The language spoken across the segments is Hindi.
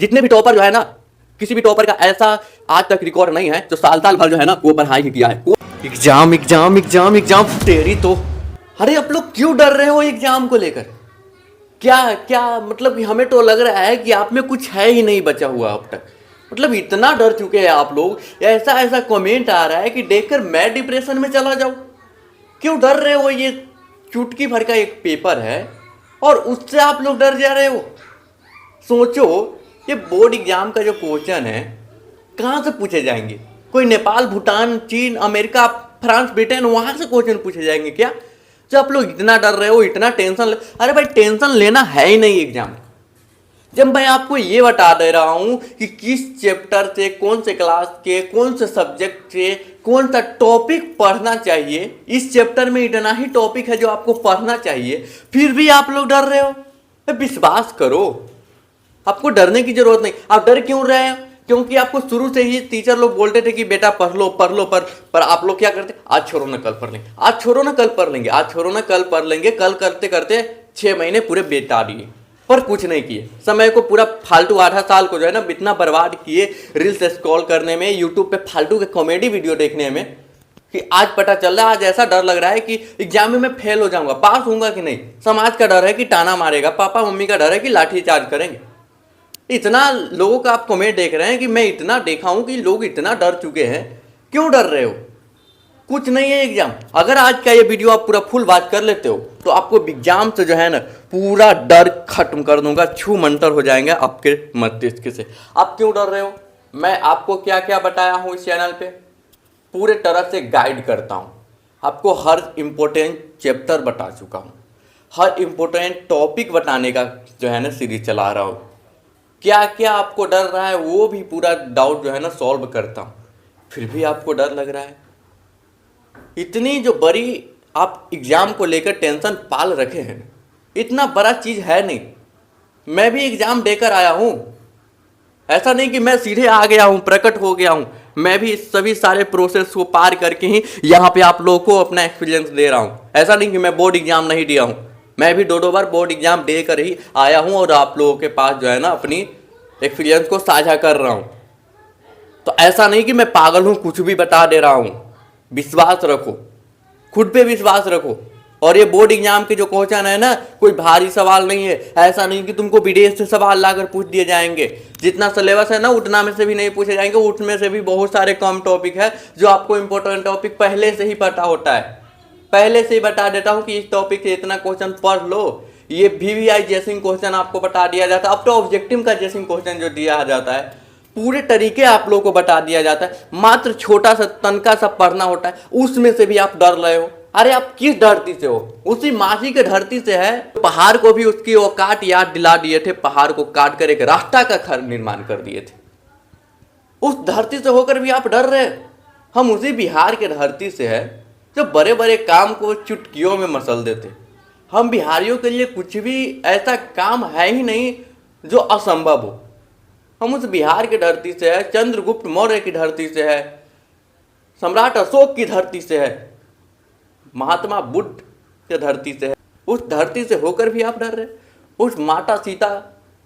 जितने भी टॉपर जो है ना, किसी भी टॉपर का ऐसा आज तक रिकॉर्ड नहीं है जो साल साल भर जो है ना वो पढ़ाई ही किया है। एग्जाम एग्जाम एग्जाम एग्जाम तेरी तो। अरे आप लोग क्यों डर रहे हो एग्जाम को लेकर? क्या क्या मतलब कि हमें तो लग रहा है कि आप में कुछ है ही नहीं बचा हुआ अब तक। मतलब इतना डर चुके हैं आप लोग, ऐसा ऐसा कमेंट आ रहा है कि देखकर मैं डिप्रेशन में चला जाऊं। क्यों डर रहे हो? ये चुटकी भर का एक पेपर है और उससे आप लोग डर जा रहे हो। सोचो, ये बोर्ड एग्जाम का जो क्वेश्चन है कहाँ से पूछे जाएंगे? कोई नेपाल, भूटान, चीन, अमेरिका, फ्रांस, ब्रिटेन, वहां से क्वेश्चन पूछे जाएंगे क्या? जो आप लोग इतना डर रहे हो, इतना टेंशन अरे भाई टेंशन लेना है ही नहीं एग्जाम। जब मैं आपको ये बता दे रहा हूं कि किस चैप्टर से, कौन से क्लास के, कौन से सब्जेक्ट से कौन सा टॉपिक पढ़ना चाहिए, इस चैप्टर में इतना ही टॉपिक है जो आपको पढ़ना चाहिए, फिर भी आप लोग डर रहे हो। विश्वास करो, आपको डरने की जरूरत नहीं। आप डर क्यों रहे हैं? क्योंकि आपको शुरू से ही टीचर लोग बोलते थे कि बेटा पढ़ लो पढ़ लो, पर आप लोग क्या करते? आज छोड़ो ना कल पढ़ लेंगे, आज छोड़ो ना कल पढ़ लेंगे, आज छोड़ो ना कल पढ़ लेंगे। कल करते करते 6 महीने पूरे बिता दिए पर कुछ नहीं किए। समय को पूरा फालतू, आधा साल को जो है ना इतना बर्बाद किए रील्स स्क्रॉल करने में, यूट्यूब पे फालतू के कॉमेडी वीडियो देखने में, कि आज पता चल रहा है, आज ऐसा डर लग रहा है कि एग्जाम में मैं फेल हो जाऊंगा, पास होऊंगा कि नहीं। समाज का डर है कि ताना मारेगा, पापा मम्मी का डर है कि लाठी चार्ज करेंगे। इतना लोगों का आप कमेंट देख रहे हैं कि मैं इतना देखा हूं कि लोग इतना डर चुके हैं। क्यों डर रहे हो? कुछ नहीं है एग्जाम। अगर आज का ये वीडियो आप पूरा फुल बात कर लेते हो तो आपको एग्जाम से जो है ना पूरा डर खत्म कर दूंगा, छू मंतर हो जाएंगे आपके मस्तिष्क से। आप क्यों डर रहे हो? मैं आपको क्या क्या बताया हूं इस चैनल पे, पूरे तरह से गाइड करता हूं आपको। हर इंपॉर्टेंट चैप्टर बता चुका हूं, हर इंपॉर्टेंट टॉपिक बताने का जो है ना सीरीज चला रहा हूं। क्या क्या आपको डर रहा है वो भी पूरा डाउट जो है ना सॉल्व करता हूं, फिर भी आपको डर लग रहा है। इतनी जो बड़ी आप एग्जाम को लेकर टेंशन पाल रखे हैं, इतना बड़ा चीज है नहीं। मैं भी एग्जाम देकर आया हूं, ऐसा नहीं कि मैं सीधे आ गया हूं, प्रकट हो गया हूं। मैं भी सभी सारे प्रोसेस को पार करके ही यहाँ पे आप लोगों को अपना एक्सपीरियंस दे रहा हूं। ऐसा नहीं कि मैं बोर्ड एग्जाम नहीं दिया हूं, मैं भी 2 बार बोर्ड एग्जाम दे कर ही आया हूं और आप लोगों के पास जो है ना अपनी एक्सपीरियंस को साझा कर रहा हूं। तो ऐसा नहीं कि मैं पागल हूं, कुछ भी बता दे रहा हूं। विश्वास रखो, खुद पे विश्वास रखो। और ये बोर्ड एग्जाम के जो क्वेश्चन है ना, कोई भारी सवाल नहीं है। ऐसा नहीं कि तुमको विदेश से सवाल लाकर पूछ दिए जाएंगे। जितना सिलेबस है ना उतना में से भी नहीं पूछे जाएंगे, उतने से भी बहुत सारे कम टॉपिक है जो आपको इंपॉर्टेंट टॉपिक पहले से ही पता होता है। पहले से ही बता देता हूँ कि इस टॉपिक से इतना क्वेश्चन पढ़ लो। ये VVI जैसे क्वेश्चन आपको बता दिया जाता है। अब तो ऑब्जेक्टिव का जैसे क्वेश्चन जो दिया जाता है, पूरे तरीके आप लोगों को बता दिया जाता है। मात्र छोटा सा तनका सा पढ़ना होता है, उसमें से भी आप डर रहे हो। अरे आप किस धरती से हो? उसी मासी के धरती से है। पहाड़ को भी उसकी औकात याद दिला दिए थे, पहाड़ को काट कर एक रास्ता का खर निर्माण कर दिए थे। उस धरती से होकर भी आप डर रहे। हम उसी बिहार के धरती से है जो बड़े बड़े काम को चुटकियों में मसल देते। हम बिहारियों के लिए कुछ भी ऐसा काम है ही नहीं जो असंभव हो। हम उस बिहार की धरती से है, चंद्रगुप्त मौर्य की धरती से है, सम्राट अशोक की धरती से है, महात्मा बुद्ध की धरती से है। उस धरती से होकर भी आप डर रहे। उस माता सीता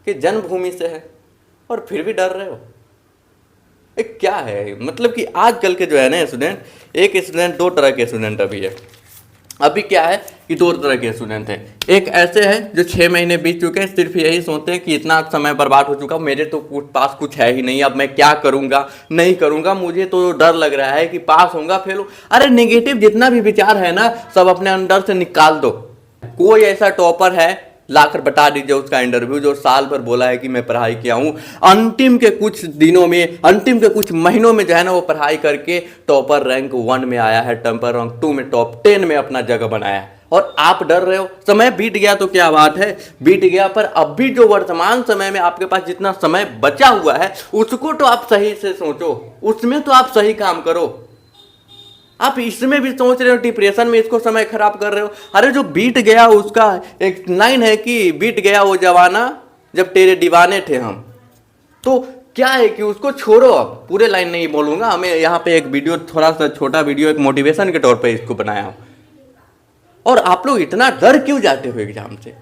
के जन्मभूमि से है और फिर भी डर रहे हो। एक क्या है मतलब कि आजकल के जो है ना स्टूडेंट, एक स्टूडेंट, 2 तरह के स्टूडेंट अभी है। अभी क्या है कि 2 तरह के स्टूडेंट हैं। एक ऐसे हैं जो 6 महीने बीत चुके हैं, सिर्फ यही सोचते हैं कि इतना समय बर्बाद हो चुका, मेरे तो पास कुछ है ही नहीं, अब मैं क्या करूंगा, नहीं करूंगा, मुझे तो डर लग रहा है कि पास होऊंगा फेल हो। अरे नेगेटिव जितना भी विचार है ना सब अपने अंदर से निकाल दो। कोई ऐसा टॉपर है लाकर बता दीजिए उसका इंटरव्यू जो साल भर बोला है कि मैं पढ़ाई किया हूं, अंतिम के कुछ दिनों में, अंतिम के कुछ महीनों में जो है ना वो पढ़ाई करके टॉपर रैंक 1 में आया है, टॉपर रैंक 2 में, टॉप 10 में अपना जगह बनाया है। और आप डर रहे हो। समय बीत गया तो क्या बात है, बीत गया, पर अब भी जो वर्तमान समय में आपके पास जितना समय बचा हुआ है उसको तो आप सही से सोचो, उसमें तो आप सही काम करो। आप इसमें भी सोच रहे हो, डिप्रेशन में इसको समय खराब कर रहे हो। अरे जो बीत गया उसका एक लाइन है कि बीत गया वो जमाना जब तेरे दीवाने थे हम। तो क्या है कि उसको छोड़ो। अब पूरे लाइन नहीं बोलूंगा, हमें यहाँ पे एक वीडियो, थोड़ा सा छोटा वीडियो एक मोटिवेशन के तौर पे इसको बनाया हूँ। और आप लोग इतना डर क्यों जाते हो एग्जाम से?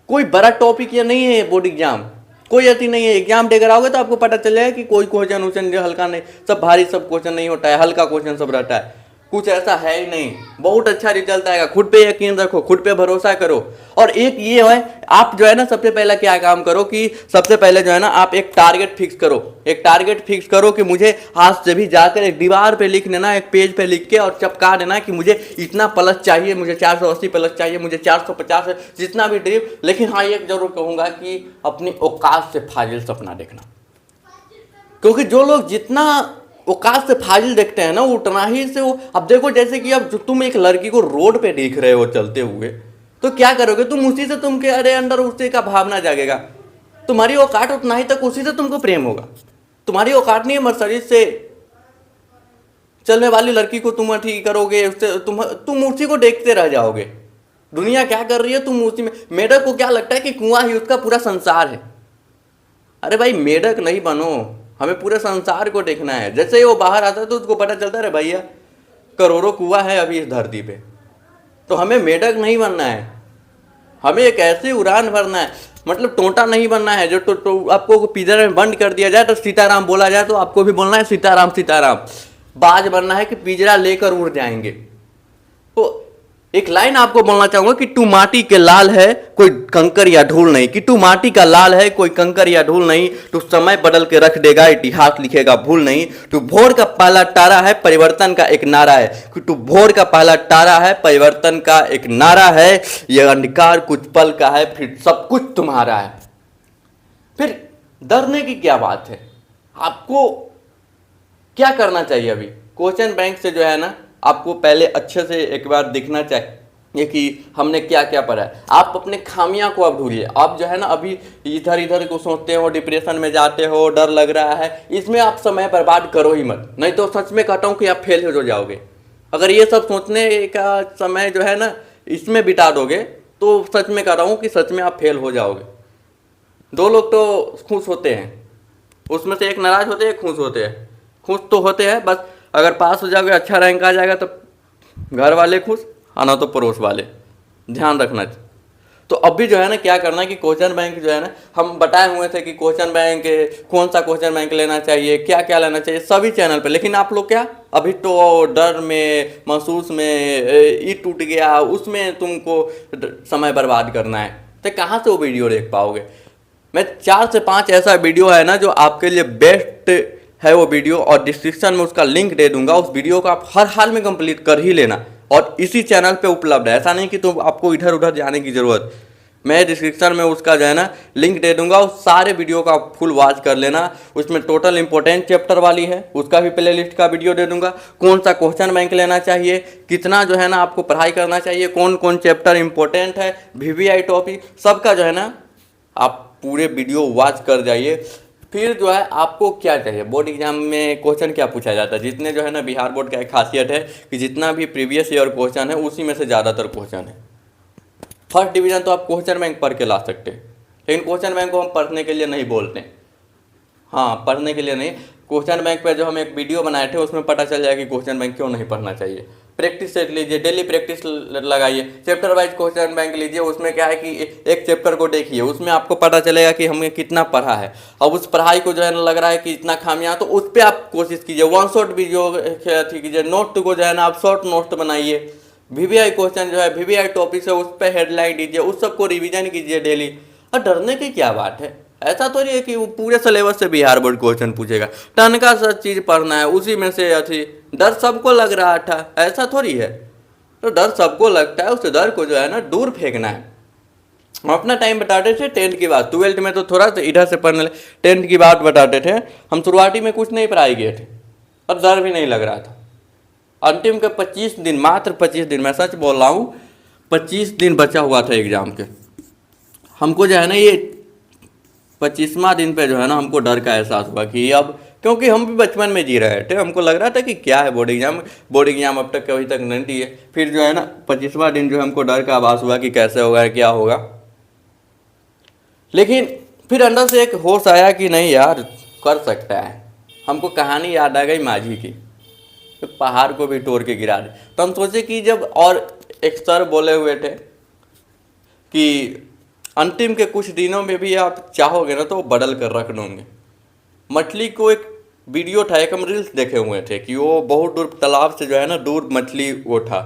कोई बड़ा टॉपिक ये नहीं है बोर्ड एग्जाम। कोई अति नहीं है। एग्जाम देकर आओगे तो आपको पता चल जाएगा कि कोई क्वेश्चन उश्चन जो हल्का नहीं, सब भारी सब क्वेश्चन नहीं होता है, हल्का क्वेश्चन सब रहता है, कुछ ऐसा है ही नहीं। बहुत अच्छा रिजल्ट आएगा, खुद पे यकीन रखो, खुद पे भरोसा करो। और एक ये है, आप जो है ना सबसे पहले क्या काम करो कि सबसे पहले जो है ना आप एक टारगेट फिक्स करो। एक टारगेट फिक्स करो कि मुझे आज से भी जाकर एक दीवार पे लिख देना, एक पेज पे लिख के और चिपका देना कि मुझे इतना प्लस चाहिए, मुझे 480 प्लस चाहिए, मुझे 450, जितना भी ड्रीम। लेकिन हाँ एक जरूर कहूँगा कि अपनी औकात से फाजिल सपना देखना, क्योंकि जो लोग जितना औकात से फाजिल देखते हैं ना उतना ही से वो, अब देखो जैसे कि अब तुम एक लड़की को रोड पे देख रहे हो चलते हुए, तो क्या करोगे तुम, उसी से तुमके अरे अंदर उसी का भावना जागेगा। तुम्हारी औकात उतना ही तक उसी से तुमको प्रेम होगा। तुम्हारी औकात नहीं है मर्सिडीज से चलने वाली लड़की को तुम ठीक करोगे, उससे तुम उसी को देखते रह जाओगे। दुनिया क्या कर रही है तुम उसी में। मेढक को क्या लगता है कि कुआं ही उसका पूरा संसार है। अरे भाई मेढक नहीं बनो, हमें पूरे संसार को देखना है। जैसे ही वो बाहर आता है तो उसको पता चलता है भैया करोड़ों कुआं है अभी इस धरती पे। तो हमें मेढक नहीं बनना है, हमें एक ऐसी उड़ान भरना है, मतलब टोंटा नहीं बनना है जो तो आपको पिंजरे में बंद कर दिया जाए तो सीताराम बोला जाए तो आपको भी बोलना है सीताराम सीताराम। बाज बनना है कि पिंजरा लेकर उड़ जाएंगे। तो एक लाइन आपको बोलना चाहूंगा कि तू माटी के लाल है कोई कंकर या धूल नहीं, कि तू माटी का लाल है कोई कंकर या धूल नहीं, तू समय बदल के रख देगा इतिहास लिखेगा भूल नहीं, तू भोर का पहला तारा है परिवर्तन का एक नारा है, कि तू भोर का पहला तारा है परिवर्तन का एक नारा है, यह अंधकार कुछ पल का है फिर सब कुछ तुम्हारा है। फिर डरने की क्या बात है, आपको क्या करना चाहिए। अभी क्वेश्चन बैंक से जो है ना आपको पहले अच्छे से एक बार दिखना चाहिए कि हमने क्या क्या पढ़ा है। आप अपने खामियां को अब भूलिए। आप जो है ना अभी इधर इधर को सोचते हो, डिप्रेशन में जाते हो, डर लग रहा है, इसमें आप समय बर्बाद करो ही मत। नहीं तो सच में कहता हूँ कि आप फेल हो जाओगे। अगर ये सब सोचने का समय जो है ना इसमें बिता दोगे तो सच में कह रहा हूँ कि सच में आप फेल हो जाओगे। दो लोग तो खुश होते हैं, उसमें से एक नाराज होते हैं एक खुश होते हैं। खुश तो होते हैं बस अगर पास हो जाओगे अच्छा रैंक आ जाएगा तो घर वाले खुश, आना तो पड़ोस वाले, ध्यान रखना। तो अभी जो है ना क्या करना है कि क्वेश्चन बैंक जो है ना हम बताए हुए थे कि क्वेश्चन बैंक कौन सा क्वेश्चन बैंक लेना चाहिए, क्या क्या लेना चाहिए सभी चैनल पे। लेकिन आप लोग क्या अभी तो डर में महसूस में ये टूट गया उसमें तुमको समय बर्बाद करना है, तो कहाँ से वो वीडियो देख पाओगे। मैं 4 से 5 ऐसा वीडियो है ना जो आपके लिए बेस्ट है वो वीडियो, और डिस्क्रिप्शन में उसका लिंक दे दूंगा। उस वीडियो को आप हर हाल में कंप्लीट कर ही लेना, और इसी चैनल पे उपलब्ध है। ऐसा नहीं कि तुम आपको इधर उधर जाने की जरूरत, मैं डिस्क्रिप्शन में उसका जो है ना लिंक दे दूंगा। उस सारे वीडियो का आप फुल वॉच कर लेना। उसमें टोटल इंपॉर्टेंट चैप्टर वाली है, उसका भी प्ले लिस्ट का वीडियो दे दूंगा। कौन सा क्वेश्चन बैंक लेना चाहिए, कितना जो है ना आपको पढ़ाई करना चाहिए, कौन कौन चैप्टर इंपॉर्टेंट है, VVI टॉपिक, सबका जो है ना आप पूरे वीडियो वॉच कर जाइए। फिर जो है आपको क्या चाहिए, बोर्ड एग्जाम में क्वेश्चन क्या पूछा जाता है। जितने जो है ना बिहार बोर्ड का एक खासियत है कि जितना भी प्रीवियस ईयर क्वेश्चन है उसी में से ज़्यादातर क्वेश्चन है। फर्स्ट डिवीजन तो आप क्वेश्चन बैंक पढ़ के ला सकते हैं, लेकिन क्वेश्चन बैंक को हम पढ़ने के लिए नहीं बोलते। हाँ पढ़ने के लिए नहीं, क्वेश्चन बैंक पे जो हम एक वीडियो बनाए थे उसमें पता चल जाएगा कि क्वेश्चन बैंक क्यों नहीं पढ़ना चाहिए। प्रैक्टिस सेट लीजिए, डेली प्रैक्टिस लगाइए, चैप्टर वाइज क्वेश्चन बैंक लीजिए। उसमें क्या है कि एक चैप्टर को देखिए, उसमें आपको पता चलेगा कि हमने कितना पढ़ा है। अब उस पढ़ाई को जो है ना लग रहा है कि इतना खामियां, तो उस पर आप कोशिश कीजिए। वन शॉट वीडियो कीजिए, नोट को जो है ना आप शॉर्ट नोट बनाइए। VVI क्वेश्चन जो है VVI टॉपिक है उस पर हेडलाइन दीजिए, उस सबको रिविजन कीजिए डेली। और डरने की क्या बात है, ऐसा तो नहीं है कि वो पूरे सिलेबस से बिहार बोर्ड क्वेश्चन पूछेगा। टन का सब चीज़ पढ़ना है उसी में से अथी। डर सबको लग रहा था, ऐसा थोड़ी है। तो डर सबको लगता है, उस डर को जो है ना दूर फेंकना है। हम अपना टाइम बताते थे 10th की बात, 12th में तो थोड़ा सा इधर से पढ़ने लगे, 10th की बात बताते थे। हम शुरुआती में कुछ नहीं पढ़ाई गए थे और डर भी नहीं लग रहा था। अंतिम के 25 दिन, मात्र 25 दिन, मैं सच बोल रहा हूँ 25 दिन बचा हुआ था एग्जाम के। हमको जो है ना ये 25वां दिन पे जो है ना हमको डर का एहसास हुआ कि अब, क्योंकि हम भी बचपन में जी रहे थे, हमको लग रहा था कि क्या है बोर्ड एग्जाम अब तक कभी तक नहीं दिए। फिर जो है ना 25वां दिन जो हमको डर का आभास हुआ कि कैसे होगा क्या होगा। लेकिन फिर अंदर से एक होश आया कि नहीं यार कर सकता है। हमको कहानी याद आ गई माझी की, तो पहाड़ को भी तोड़ के गिरा दे। तो हम सोचे कि जब, और एक सर बोले हुए थे कि अंतिम के कुछ दिनों में भी आप चाहोगे ना तो बदल कर रख दोगे। मछली को एक वीडियो था, एक हम रील्स देखे हुए थे कि वो बहुत दूर तालाब से जो है ना दूर मछली वो था,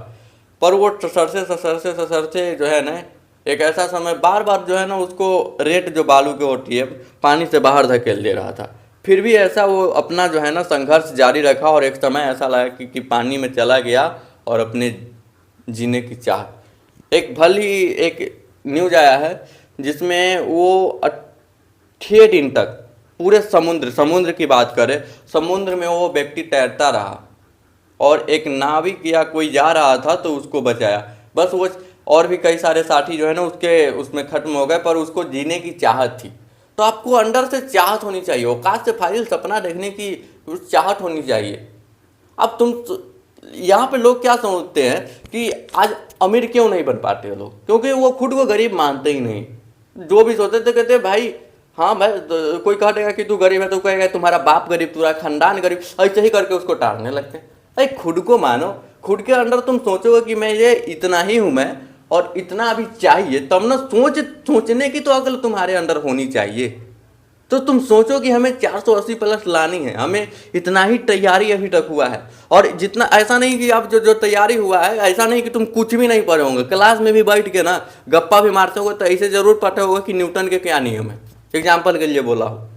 पर वो ससरते ससरते ससरते जो है ना एक ऐसा समय बार बार जो है ना उसको रेत जो बालू की होती है पानी से बाहर धकेल दे रहा था। फिर भी ऐसा वो अपना जो है ना संघर्ष जारी रखा और एक समय ऐसा लगा कि पानी में चला गया और अपने जीने की चाह। एक भल ही एक न्यूज आया है जिसमें वो 6 दिन तक पूरे समुद्र की बात करें, समुद्र में वो व्यक्ति तैरता रहा और एक नाविक या कोई जा रहा था तो उसको बचाया। बस वो और भी कई सारे साथी जो है ना उसके उसमें खत्म हो गए, पर उसको जीने की चाहत थी। तो आपको अंदर से चाहत होनी चाहिए, औकात से फाजिल सपना देखने की चाहत होनी चाहिए। अब तुम यहाँ पे लोग क्या सोचते हैं कि आज अमीर क्यों नहीं बन पाते हैं लोग, क्योंकि वो खुद को गरीब मानते ही नहीं। जो भी सोचते थे कहते भाई हाँ भाई, तो कोई कह देगा कि तू गरीब है तो कहेगा तुम्हारा बाप गरीब, तुम्हारा खानदान गरीब, ऐसे ही करके उसको टालने लगते हैं। अरे खुद को मानो, खुद के अंदर तुम सोचोगे कि मैं ये इतना ही हूँ मैं और इतना अभी चाहिए, तब ना सोचने की तो अकल तुम्हारे अंदर होनी चाहिए। तो तुम सोचो कि हमें 480 प्लस लानी है, हमें इतना ही तैयारी अभी तक हुआ है। और जितना ऐसा नहीं कि आप जो तैयारी हुआ है ऐसा नहीं कि तुम कुछ भी नहीं पढ़े होंगे, क्लास में भी बैठ के ना गप्पा भी मारते होगे तो ऐसे जरूर पढ़े होगा कि न्यूटन के क्या नियम है, एग्जाम्पल के लिए बोला हो।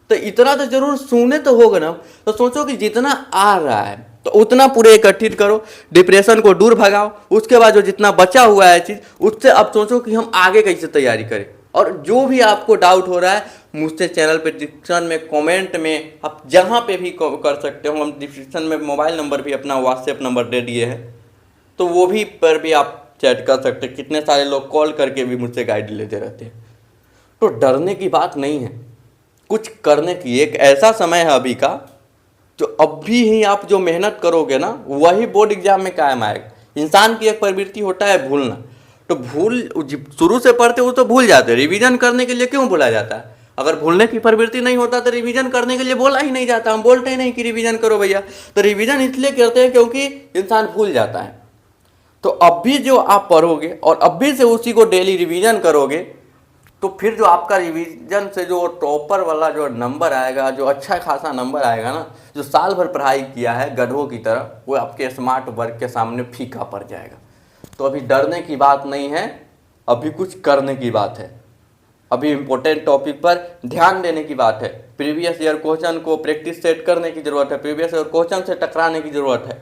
तो इतना तो जरूर सुने तो होगा ना। तो सोचो कि जितना आ रहा है तो उतना पूरे इकट्ठित करो, डिप्रेशन को दूर भगाओ। उसके बाद जो जितना बचा हुआ है चीज़ उससे अब सोचो कि हम आगे कैसे तैयारी करें। और जो भी आपको डाउट हो रहा है मुझसे चैनल पे डिस्क्रिप्शन में कमेंट में आप जहाँ पे भी कर सकते हो। हम डिस्क्रिप्शन में मोबाइल नंबर भी अपना व्हाट्सएप नंबर दे दिए हैं, तो वो भी पर भी आप चैट कर सकते हैं। कितने सारे लोग कॉल करके भी मुझसे गाइड लेते रहते हैं। तो डरने की बात नहीं है, कुछ करने की एक ऐसा समय है अभी का जो अभी ही आप जो मेहनत करोगे ना वही बोर्ड एग्जाम में कायम आएगा। इंसान की एक प्रवृत्ति होता है भूलना, तो भूल शुरू से पढ़ते हो तो भूल जाते हैं। रिवीजन करने के लिए क्यों बोला जाता है? अगर भूलने की प्रवृत्ति नहीं होता तो रिवीजन करने के लिए बोला ही नहीं जाता। हम बोलते ही नहीं कि रिवीजन करो भैया, तो रिवीजन इसलिए करते हैं क्योंकि इंसान भूल जाता है। तो अब भी जो आप पढ़ोगे और अब भी से उसी को डेली रिवीजन करोगे तो फिर जो आपका रिवीजन से जो टॉपर वाला जो नंबर आएगा, जो अच्छा खासा नंबर आएगा ना, जो साल भर पढ़ाई किया है गधों की तरह, वो आपके स्मार्ट वर्क के सामने फीका पड़ जाएगा। तो अभी डरने की बात नहीं है, अभी कुछ करने की बात है। अभी इम्पोर्टेंट टॉपिक पर ध्यान देने की बात है। प्रीवियस ईयर क्वेश्चन को प्रैक्टिस सेट करने की ज़रूरत है, प्रीवियस ईयर क्वेश्चन से टकराने की ज़रूरत है।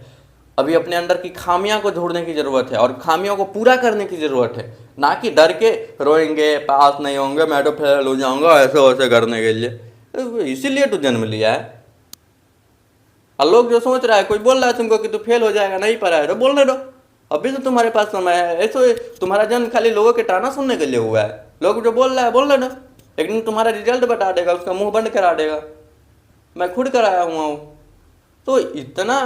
अभी अपने अंदर की खामियां को ढूंढने की ज़रूरत है और खामियों को पूरा करने की ज़रूरत है, ना कि डर के रोएंगे पास नहीं होंगे मैं तो फेल हो जाऊंगा ऐसे वैसे करने के लिए। इसीलिए तो जन्म लिया है। और लोग जो सोच रहा है, कोई बोल रहा है तुमको कि तू फेल हो जाएगा नहीं पढ़ा है तो बोलने दो, अभी तो तुम्हारे पास समय है। ऐसे तुम्हारा जन्म खाली लोगों के ताना सुनने के लिए हुआ है। लोग जो बोल रहा है बोलने दो, एक दिन तुम्हारा रिजल्ट बता देगा, उसका मुंह बंद करा देगा। मैं खुद कराया हुआ हूँ। तो इतना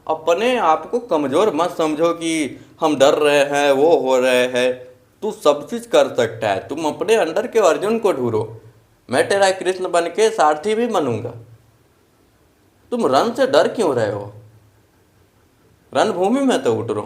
अपने आप को कमज़ोर मत समझो कि हम डर रहे हैं वो हो रहे हैं। तू सब चीज़ कर सकता है, तुम अपने अंदर के अर्जुन को ढूंढो। मैं तेरा कृष्ण बन के सारथी भी बनूंगा। तुम रण से डर क्यों रहे हो? रणभूमि में तो उतरो,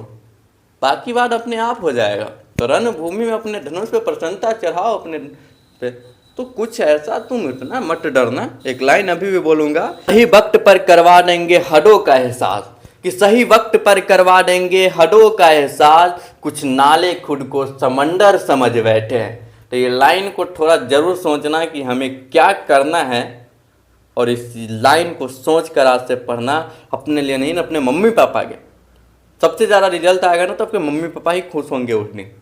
बाकी बात अपने आप हो जाएगा। तो रणभूमि में अपने धनुष पे प्रसन्नता चढ़ाओ अपने पे। तो कुछ ऐसा तुम इतना मत डरना। एक लाइन अभी भी बोलूंगा, सही वक्त पर करवा देंगे हदों का एहसास, कि सही वक्त पर करवा देंगे हदों का एहसास, कुछ नाले खुद को समंदर समझ बैठे हैं। तो ये लाइन को थोड़ा जरूर सोचना कि हमें क्या करना है, और इस लाइन को सोच कर आज से पढ़ना, अपने लिए नहीं, अपने मम्मी पापा के। सबसे ज़्यादा रिजल्ट आएगा ना तो आपके मम्मी पापा ही खुश होंगे उस दिन।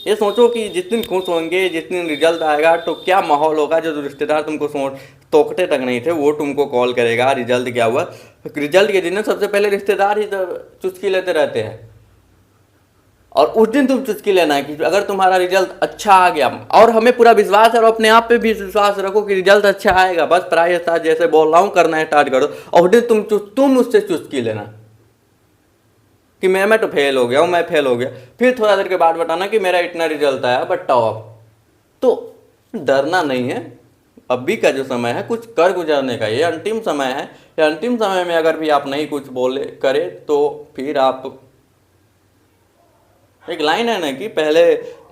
ये सोचो कि जिस दिन खुश होंगे, जिस दिन रिजल्ट आएगा तो क्या माहौल होगा। जो रिश्तेदार तुमको तोकते तक नहीं थे वो तुमको कॉल करेगा रिजल्ट क्या हुआ। रिजल्ट के दिन सबसे पहले रिश्तेदार ही चुस्की लेते रहते हैं, और उस दिन तुम चुस्की लेना है कि अगर तुम्हारा रिजल्ट अच्छा आ गया, और हमें पूरा विश्वास है और अपने आप पे भी विश्वास रखो कि रिजल्ट अच्छा आएगा, बस पढ़ाई के साथ जैसे बोल रहा हूँ करना स्टार्ट करो। और उस दिन तुम उससे चुस्की लेना कि मैं तो फेल हो गया हूँ, मैं फेल हो गया। फिर थोड़ा देर के बाद बताना कि मेरा इतना रिजल्ट आया बताओ अब। तो डरना नहीं है, अभी का जो समय है कुछ कर गुजरने का, ये अंतिम समय है। ये अंतिम समय में अगर भी आप नहीं कुछ बोले करे तो फिर आप एक लाइन है ना कि पहले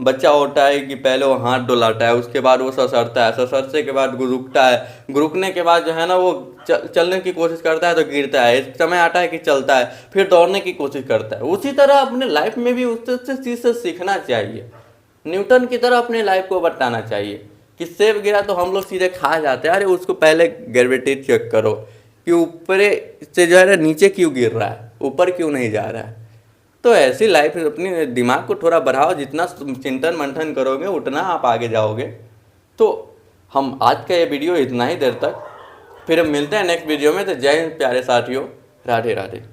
बच्चा होता है कि पहले वो हाथ डुलाता है, उसके बाद वो ससरता है, ससरने के बाद गुरुकता है, गुरुकने के बाद जो है ना वो चलने की कोशिश करता है तो गिरता है, एक समय आता है कि चलता है, फिर दौड़ने की कोशिश करता है। उसी तरह अपने लाइफ में भी उस चीज़ से सीखना चाहिए। न्यूटन की तरह अपने लाइफ को बताना चाहिए कि सेब गिरा तो हम लोग सीधे खा जाते हैं, अरे उसको पहले ग्रेविटी चेक करो कि ऊपर से जो है ना नीचे क्यों गिर रहा है, ऊपर क्यों नहीं जा रहा है। तो ऐसी लाइफ अपनी दिमाग को थोड़ा बढ़ाओ, जितना चिंतन मंथन करोगे उतना आप आगे जाओगे। तो हम आज का ये वीडियो इतना ही देर तक, फिर हम मिलते हैं नेक्स्ट वीडियो में। तो जय हिंद प्यारे साथियों, राधे राधे।